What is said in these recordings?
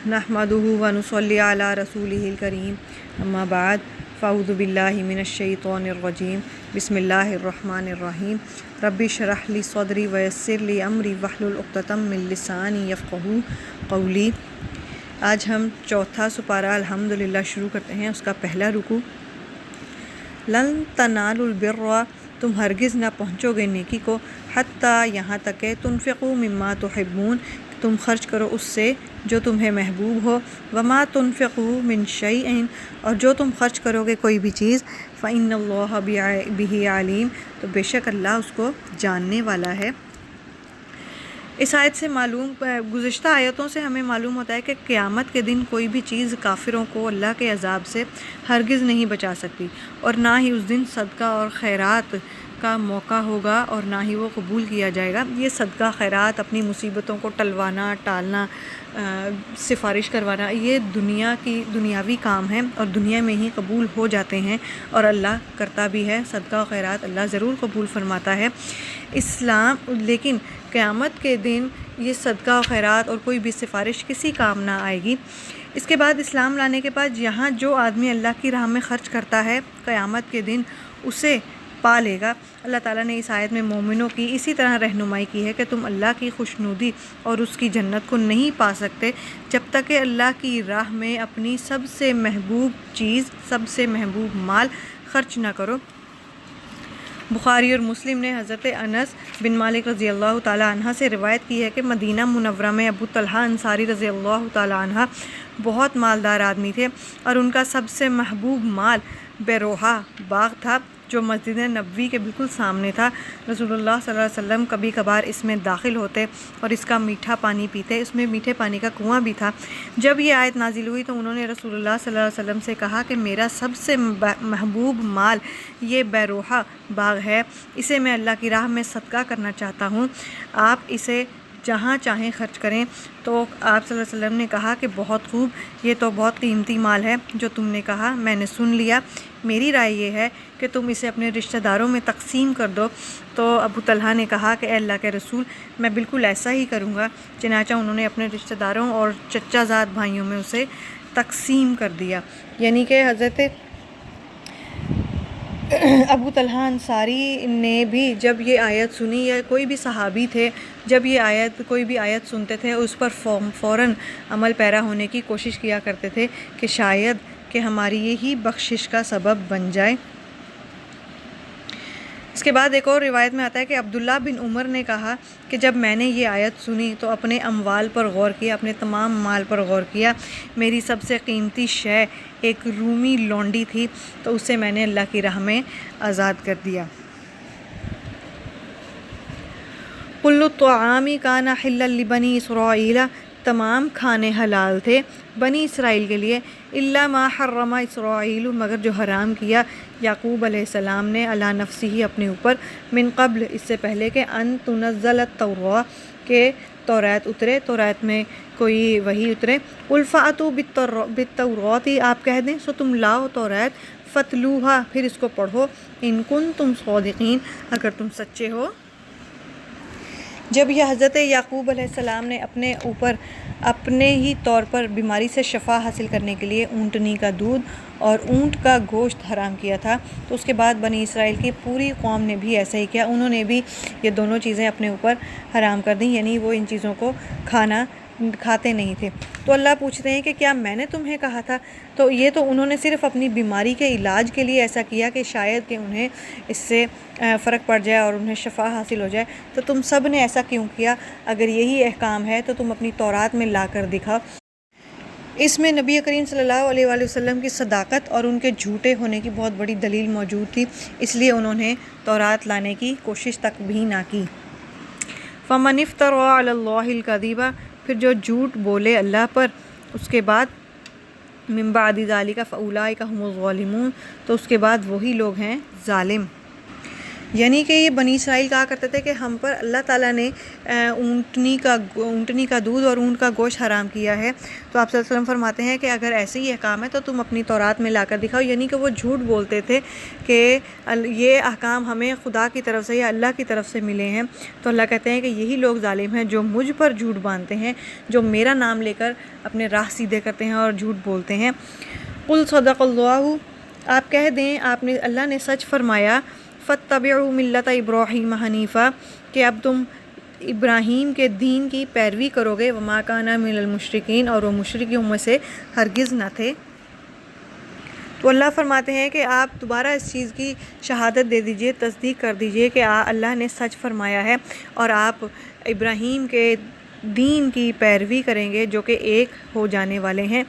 نحمدہ و نصلی علی رسولہ الکریم اما بعد فاعوذ باللہ من الشیطان الرجیم بسم اللہ الرحمن الرحیم رب اشرح لی صدری ویسر لی امری واحلل عقدۃ من لسانی یفقہوا قولی۔ آج ہم چوتھا سپارہ الحمدللہ شروع کرتے ہیں، اس کا پہلا رکوع۔ لن تنالوا البر، تم ہرگز نہ پہنچو گے نیکی کو، حتیٰ یہاں تک کہ تنفقوا مما تحبون، تم خرچ کرو اس سے جو تمہیں محبوب ہو، وما تنفقوا من شیء، اور جو تم خرچ کرو گے کوئی بھی چیز، فإن اللہ بہ علیم، تو بے شک اللہ اس کو جاننے والا ہے۔ اس آیت سے گزشتہ آیتوں سے ہمیں معلوم ہوتا ہے کہ قیامت کے دن کوئی بھی چیز کافروں کو اللہ کے عذاب سے ہرگز نہیں بچا سکتی، اور نہ ہی اس دن صدقہ اور خیرات کا موقع ہوگا اور نہ ہی وہ قبول کیا جائے گا۔ یہ صدقہ خیرات، اپنی مصیبتوں کو ٹلوانا، ٹالنا، سفارش کروانا، یہ دنیاوی کام ہیں اور دنیا میں ہی قبول ہو جاتے ہیں، اور اللہ کرتا بھی ہے۔ صدقہ و خیرات اللہ ضرور قبول فرماتا ہے۔ لیکن قیامت کے دن یہ صدقہ و خیرات اور کوئی بھی سفارش کسی کام نہ آئے گی۔ اس کے بعد اسلام لانے کے بعد یہاں جو آدمی اللہ کی راہ میں خرچ کرتا ہے، قیامت کے دن اسے پا لے گا۔ اللہ تعالیٰ نے اس آیت میں مومنوں کی اسی طرح رہنمائی کی ہے کہ تم اللہ کی خوشنودی اور اس کی جنت کو نہیں پا سکتے جب تک کہ اللہ کی راہ میں اپنی سب سے محبوب چیز، سب سے محبوب مال خرچ نہ کرو۔ بخاری اور مسلم نے حضرت انس بن مالک رضی اللہ تعالیٰ عنہ سے روایت کی ہے کہ مدینہ منورہ میں ابو طلحہ انصاری رضی اللہ تعالیٰ عنہ بہت مالدار آدمی تھے، اور ان کا سب سے محبوب مال بیروحہ باغ تھا جو مسجد نبوی کے بالکل سامنے تھا۔ رسول اللہ صلی اللہ علیہ وسلم کبھی کبھار اس میں داخل ہوتے اور اس کا میٹھا پانی پیتے۔ اس میں میٹھے پانی کا کنواں بھی تھا۔ جب یہ آیت نازل ہوئی تو انہوں نے رسول اللہ صلی اللہ علیہ وسلم سے کہا کہ میرا سب سے محبوب مال یہ بیروحہ باغ ہے، اسے میں اللہ کی راہ میں صدقہ کرنا چاہتا ہوں، آپ اسے جہاں چاہیں خرچ کریں۔ تو آپ صلی اللہ علیہ وسلم نے کہا کہ بہت خوب، یہ تو بہت قیمتی مال ہے جو تم نے کہا، میں نے سن لیا، میری رائے یہ ہے کہ تم اسے اپنے رشتہ داروں میں تقسیم کر دو۔ تو ابو طلحہ نے کہا کہ اے اللہ کے رسول، میں بالکل ایسا ہی کروں گا۔ چنانچہ انہوں نے اپنے رشتہ داروں اور چچا زاد بھائیوں میں اسے تقسیم کر دیا۔ یعنی کہ حضرت ابو طلحہ انصاری نے بھی جب یہ آیت سنی، یا کوئی بھی صحابی تھے جب کوئی بھی آیت سنتے تھے اس پر فوراً عمل پیرا ہونے کی کوشش کیا کرتے تھے کہ شاید کہ ہماری یہی بخشش کا سبب بن جائے۔ اس کے بعد ایک اور روایت میں آتا ہے کہ عبداللہ بن عمر نے کہا کہ جب میں نے یہ آیت سنی تو اپنے اموال پر غور کیا، اپنے تمام مال پر غور کیا۔ میری سب سے قیمتی شے ایک رومی لونڈی تھی، تو اسے میں نے اللہ کی راہ میں آزاد کر دیا۔ کل الطعام کان حلا لبنی اسرائیل، تمام کھانے حلال تھے بنی اسرائیل کے لیے، الا ما حرم اسرائیل، مگر جو حرام کیا یعقوب علیہ السلام نے علی نفسہ، اپنے اوپر، من قبل، اس سے پہلے کہ ان تنزل التوراۃ، کہ توریت اترے، توریت میں کوئی وحی اترے۔ قل فأتوا بالتوراۃ، آپ کہہ دیں سو تم لاؤ توریت، فتلوہا، پھر اس کو پڑھو، ان کنتم صادقین، اگر تم سچے ہو۔ جب یہ حضرت یعقوب علیہ السلام نے اپنے اوپر اپنے ہی طور پر بیماری سے شفا حاصل کرنے کے لیے اونٹنی کا دودھ اور اونٹ کا گوشت حرام کیا تھا، تو اس کے بعد بنی اسرائیل کی پوری قوم نے بھی ایسا ہی کیا، انہوں نے بھی یہ دونوں چیزیں اپنے اوپر حرام کر دیں، یعنی وہ ان چیزوں کو کھاتے نہیں تھے۔ تو اللہ پوچھتے ہیں کہ کیا میں نے تمہیں کہا تھا؟ تو یہ تو انہوں نے صرف اپنی بیماری کے علاج کے لیے ایسا کیا کہ شاید کہ انہیں اس سے فرق پڑ جائے اور انہیں شفا حاصل ہو جائے، تو تم سب نے ایسا کیوں کیا؟ اگر یہی احکام ہے تو تم اپنی تورات میں لا کر دکھاؤ۔ اس میں نبی کریم صلی اللہ علیہ وآلہ وسلم کی صداقت اور ان کے جھوٹے ہونے کی بہت بڑی دلیل موجود تھی، اس لیے انہوں نے تورات لانے کی کوشش تک بھی نہ کی۔ فَمَنِ افْتَرَىٰ عَلَى اللَّهِ الْكَذِبَ، پھر جو جھوٹ بولے اللہ پر اس کے بعد، مِن بَعْدِ ذَلِكَ فَأُولَٰئِكَ هُمُ الظَّالِمُونَ، تو اس کے بعد وہی لوگ ہیں ظالم۔ یعنی کہ یہ بنی اسرائیل کہا کرتے تھے کہ ہم پر اللہ تعالیٰ نے اونٹنی کا دودھ اور اونٹ کا گوشت حرام کیا ہے، تو آپ صلی اللہ علیہ وسلم فرماتے ہیں کہ اگر ایسے ہی احکام ہے تو تم اپنی تورات میں لا کر دکھاؤ، یعنی کہ وہ جھوٹ بولتے تھے کہ یہ احکام ہمیں خدا کی طرف سے یا اللہ کی طرف سے ملے ہیں۔ تو اللہ کہتے ہیں کہ یہی لوگ ظالم ہیں جو مجھ پر جھوٹ باندھتے ہیں، جو میرا نام لے کر اپنے راہ سیدھے کرتے ہیں اور جھوٹ بولتے ہیں۔ قل صدق اللہ، آپ کہہ دیں اللہ نے سچ فرمایا، فاتبعوا ملت ابراہیم حنیفہ، کہ اب تم ابراہیم کے دین کی پیروی کرو گے، وما کان من المشرکین، اور وہ مشرکوں میں سے ہرگز نہ تھے۔ تو اللہ فرماتے ہیں کہ آپ دوبارہ اس چیز کی شہادت دے دیجئے، تصدیق کر دیجئے کہ اللہ نے سچ فرمایا ہے، اور آپ ابراہیم کے دین کی پیروی کریں گے جو کہ ایک ہو جانے والے ہیں،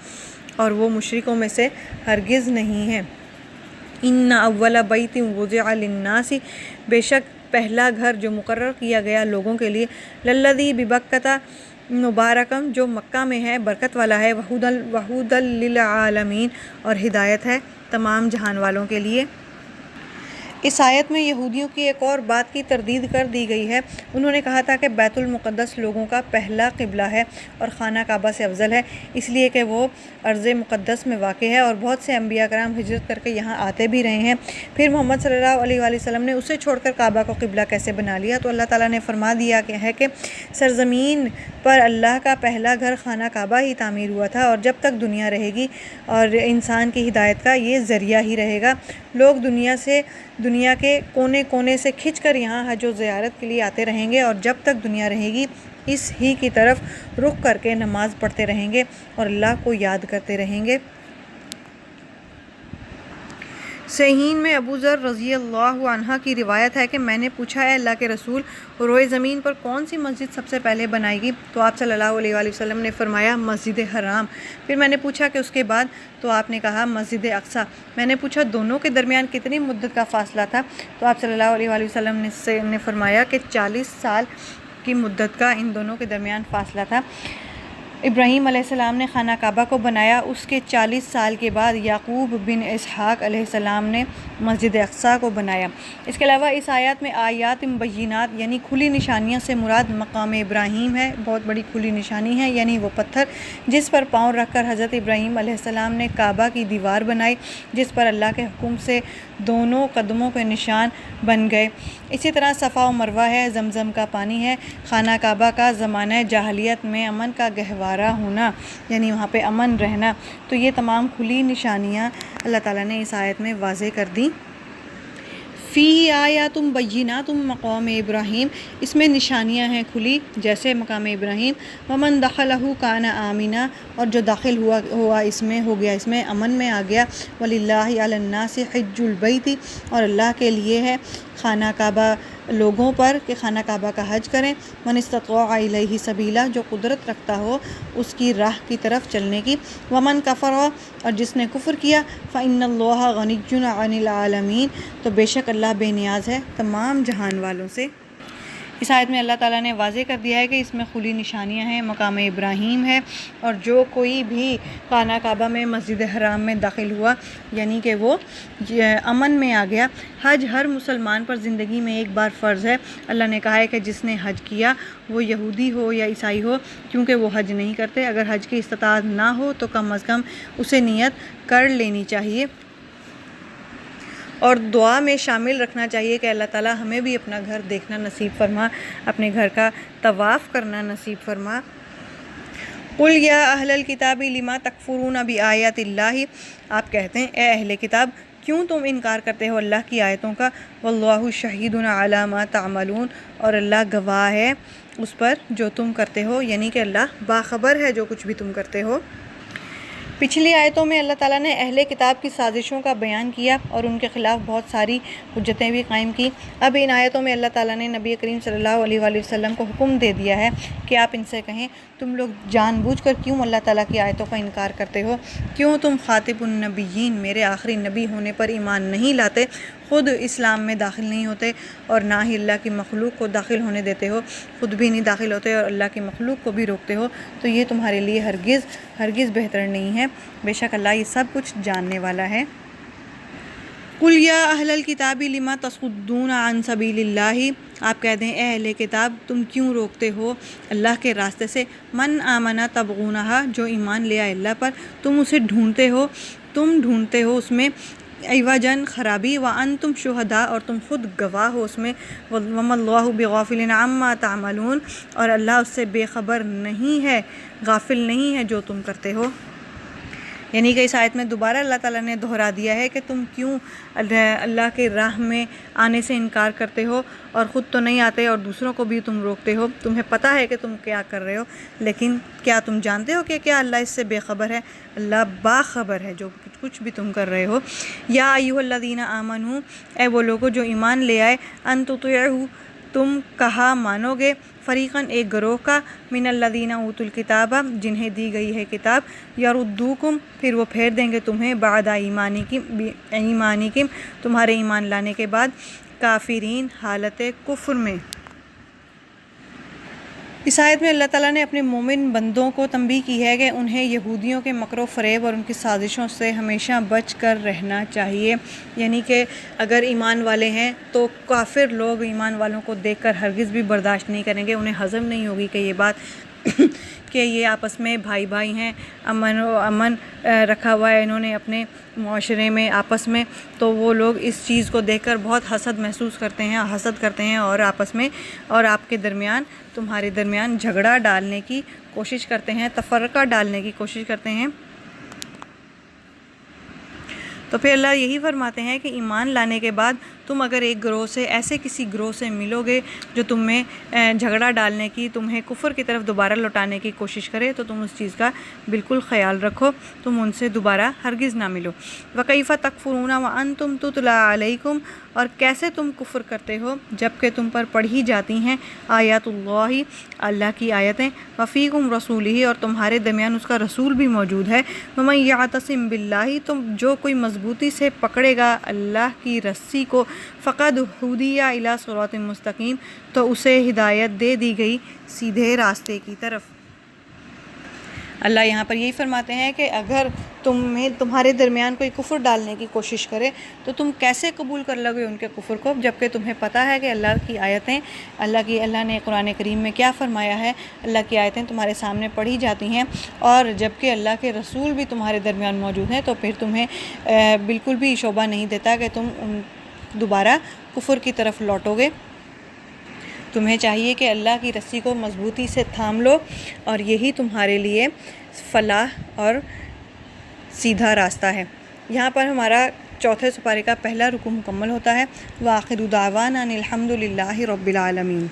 اور وہ مشرکوں میں سے ہرگز نہیں ہیں۔ ان اول بیت وضع للناس، بے شک پہلا گھر جو مقرر کیا گیا لوگوں کے لیے، للذی ببکۃ مبارکم، جو مکہ میں ہے، برکت والا ہے، وہدی للعالمین، اور ہدایت ہے تمام جہان والوں کے لیے۔ اس آیت میں یہودیوں کی ایک اور بات کی تردید کر دی گئی ہے۔ انہوں نے کہا تھا کہ بیت المقدس لوگوں کا پہلا قبلہ ہے اور خانہ کعبہ سے افضل ہے، اس لیے کہ وہ ارض مقدس میں واقع ہے، اور بہت سے انبیاء کرام ہجرت کر کے یہاں آتے بھی رہے ہیں۔ پھر محمد صلی اللہ علیہ وآلہ وسلم نے اسے چھوڑ کر کعبہ کو قبلہ کیسے بنا لیا؟ تو اللہ تعالیٰ نے فرما دیا کہ سرزمین پر اللہ کا پہلا گھر خانہ کعبہ ہی تعمیر ہوا تھا، اور جب تک دنیا رہے گی اور انسان کی ہدایت کا یہ ذریعہ ہی رہے گا۔ لوگ دنیا کے کونے کونے سے کھنچ کر یہاں حج و زیارت کے لیے آتے رہیں گے، اور جب تک دنیا رہے گی اس ہی کی طرف رخ کر کے نماز پڑھتے رہیں گے اور اللہ کو یاد کرتے رہیں گے۔ صحیحین میں ابو ذر رضی اللہ عنہ کی روایت ہے کہ میں نے پوچھا، اے اللہ کے رسول، روئے زمین پر کون سی مسجد سب سے پہلے بنائے گی؟ تو آپ صلی اللہ علیہ وآلہ وسلم نے فرمایا، مسجد حرام۔ پھر میں نے پوچھا کہ اس کے بعد؟ تو آپ نے کہا، مسجد اقصیٰ۔ میں نے پوچھا دونوں کے درمیان کتنی مدت کا فاصلہ تھا؟ تو آپ صلی اللہ علیہ وآلہ وسلم نے فرمایا کہ 40 سال کی مدت کا ان دونوں کے درمیان فاصلہ تھا۔ ابراہیم علیہ السلام نے خانہ کعبہ کو بنایا، اس کے 40 سال کے بعد یعقوب بن اسحاق علیہ السلام نے مسجد اقصیٰ کو بنایا۔ اس کے علاوہ اس آیات میں آیات مبینات یعنی کھلی نشانیاں سے مراد مقام ابراہیم ہے، بہت بڑی کھلی نشانی ہے، یعنی وہ پتھر جس پر پاؤں رکھ کر حضرت ابراہیم علیہ السلام نے کعبہ کی دیوار بنائی، جس پر اللہ کے حکم سے دونوں قدموں کے نشان بن گئے۔ اسی طرح صفا و مروہ ہے، زمزم کا پانی ہے، خانہ کعبہ کا زمانہ جاہلیت میں امن کا گہوارہ ہونا، یعنی وہاں پہ امن رہنا۔ تو یہ تمام کھلی نشانیاں اللہ تعالیٰ نے اس آیت میں واضح کر دیں۔ فی آیات بینات مقام ابراہیم، اس میں نشانیاں ہیں کھلی، جیسے مقام ابراہیم۔ ومن دخلہ کان آمنا، اور جو داخل ہوا اس میں ہو گیا اس میں امن میں آ گیا۔ وللہ علی الناس حج البیت، اور اللہ کے لیے ہے خانہ کعبہ لوگوں پر کہ خانہ کعبہ کا حج کریں۔ من استطاع الیہ سبیلا، جو قدرت رکھتا ہو اس کی راہ کی طرف چلنے کی۔ ومن کفر، اور جس نے کفر کیا، فإن اللہ غنی عن العالمین، تو بے شک اللہ بے نیاز ہے تمام جہان والوں سے۔ اس آیت میں اللہ تعالیٰ نے واضح کر دیا ہے کہ اس میں کھلی نشانیاں ہیں، مقام ابراہیم ہے، اور جو کوئی بھی خانہ کعبہ میں مسجد حرام میں داخل ہوا یعنی کہ وہ امن میں آ گیا۔ حج ہر مسلمان پر زندگی میں ایک بار فرض ہے۔ اللہ نے کہا ہے کہ جس نے حج کیا وہ یہودی ہو یا عیسائی ہو، کیونکہ وہ حج نہیں کرتے، اگر حج کی استطاعت نہ ہو تو کم از کم اسے نیت کر لینی چاہیے، اور دعا میں شامل رکھنا چاہیے کہ اللہ تعالیٰ ہمیں بھی اپنا گھر دیکھنا نصیب فرما، اپنے گھر کا طواف کرنا نصیب فرما۔ قل یا اہل الکتاب لما تکفرون بآیات اللہ، آپ کہتے ہیں اے اہل کتاب، کیوں تم انکار کرتے ہو اللہ کی آیتوں کا؟ واللہ شہید علی ما تعملون، اور اللہ گواہ ہے اس پر جو تم کرتے ہو، یعنی کہ اللہ باخبر ہے جو کچھ بھی تم کرتے ہو۔ پچھلی آیتوں میں اللہ تعالیٰ نے اہل کتاب کی سازشوں کا بیان کیا اور ان کے خلاف بہت ساری حجتیں بھی قائم کی۔ اب ان آیتوں میں اللہ تعالیٰ نے نبی کریم صلی اللہ علیہ وآلہ وسلم کو حکم دے دیا ہے کہ آپ ان سے کہیں، تم لوگ جان بوجھ کر کیوں اللہ تعالیٰ کی آیتوں کا انکار کرتے ہو؟ کیوں تم خاتم النبیین، میرے آخری نبی ہونے پر ایمان نہیں لاتے، خود اسلام میں داخل نہیں ہوتے، اور نہ ہی اللہ کی مخلوق کو داخل ہونے دیتے ہو، خود بھی نہیں داخل ہوتے اور اللہ کی مخلوق کو بھی روکتے ہو؟ تو یہ تمہارے لیے ہرگز بہتر نہیں ہے، بے شک اللہ یہ سب کچھ جاننے والا ہے۔ قل یا اہل الکتاب لما تصدون عن سبیل اللہ، آپ کہہ دیں اے اہل کتاب تم کیوں روکتے ہو اللہ کے راستے سے، من آمنا تبغونہا، جو ایمان لے آئے اللہ پر تم اسے ڈھونڈتے ہو اس میں عوجن خرابی، وانتم شہداء، اور تم خود گواہ ہو اس میں، وما اللہ بغافل عما تعملون، اور اللہ اس سے بے خبر نہیں ہے، غافل نہیں ہے جو تم کرتے ہو۔ یعنی کہ اس آیت میں دوبارہ اللہ تعالیٰ نے دہرا دیا ہے کہ تم کیوں اللہ کے راہ میں آنے سے انکار کرتے ہو، اور خود تو نہیں آتے اور دوسروں کو بھی تم روکتے ہو، تمہیں پتہ ہے کہ تم کیا کر رہے ہو، لیکن کیا تم جانتے ہو کہ کیا اللہ اس سے بے خبر ہے؟ اللہ باخبر ہے جو کچھ بھی تم کر رہے ہو۔ یا ایھا الذین آمنوا، اے وہ لوگو جو ایمان لے آئے، ان تطیعوا، تم کہا مانو گے، فریقاً ایک گروہ کا، من الذین اوتوا الکتاب، جنہیں دی گئی ہے کتاب، یردوکم، پھر وہ پھیر دیں گے تمہیں، بعد ایمانکم، تمہارے ایمان لانے کے بعد، کافرین، حالت کفر میں۔ اس آیت میں اللہ تعالیٰ نے اپنے مومن بندوں کو تنبیہ کی ہے کہ انہیں یہودیوں کے مکر و فریب اور ان کی سازشوں سے ہمیشہ بچ کر رہنا چاہیے، یعنی کہ اگر ایمان والے ہیں تو کافر لوگ ایمان والوں کو دیکھ کر ہرگز بھی برداشت نہیں کریں گے، انہیں ہضم نہیں ہوگی کہ یہ بات کہ یہ آپس میں بھائی بھائی ہیں، امن رکھا ہوا ہے انہوں نے اپنے معاشرے میں آپس میں، تو وہ لوگ اس چیز کو دیکھ کر بہت حسد محسوس کرتے ہیں، حسد کرتے ہیں، اور آپس میں اور آپ کے درمیان، تمہارے درمیان جھگڑا ڈالنے کی کوشش کرتے ہیں، تفرقہ ڈالنے کی کوشش کرتے ہیں۔ تو پھر اللہ یہی فرماتے ہیں کہ ایمان لانے کے بعد تم اگر ایک گروہ سے، ایسے کسی گروہ سے ملو گے جو تم میں جھگڑا ڈالنے کی، تمہیں کفر کی طرف دوبارہ لوٹانے کی کوشش کرے، تو تم اس چیز کا بالکل خیال رکھو، تم ان سے دوبارہ ہرگز نہ ملو۔ وَكَيْفَ تَكْفُرُونَ وَأَنْتُمْ تُتْلَىٰ عَلَيْكُمْ، اور کیسے تم کفر کرتے ہو جبکہ تم پر پڑھی جاتی ہیں آیات اللہ کی آیتیں، وَفِيكُمْ رَسُولِهِ، اور تمہارے درمیان اس کا رسول بھی موجود ہے، وَمَن يَعْتَصِم بِاللَّهِ، تم جو کوئی مضبوطی سے پکڑے گا اللہ کی رسی کو، فقد ہدی الی صراط مستقیم، تو اسے ہدایت دے دی گئی سیدھے راستے کی طرف۔ اللہ یہاں پر یہی فرماتے ہیں کہ اگر تمہارے درمیان کوئی کفر ڈالنے کی کوشش کرے تو تم کیسے قبول کر لو گے ان کے کفر کو، جبکہ تمہیں پتہ ہے کہ اللہ کی آیتیں، اللہ نے قرآن کریم میں کیا فرمایا ہے، اللہ کی آیتیں تمہارے سامنے پڑھی جاتی ہیں، اور جبکہ اللہ کے رسول بھی تمہارے درمیان موجود ہیں، تو پھر تمہیں بالکل بھی شعبہ نہیں دیتا کہ تم دوبارہ کفر کی طرف لوٹو گے۔ تمہیں چاہیے کہ اللہ کی رسی کو مضبوطی سے تھام لو، اور یہی تمہارے لیے فلاح اور سیدھا راستہ ہے۔ یہاں پر ہمارا چوتھے سپارے کا پہلا رکوع مکمل ہوتا ہے۔ وآخر دعوانا ان الحمد للہ رب العالمین۔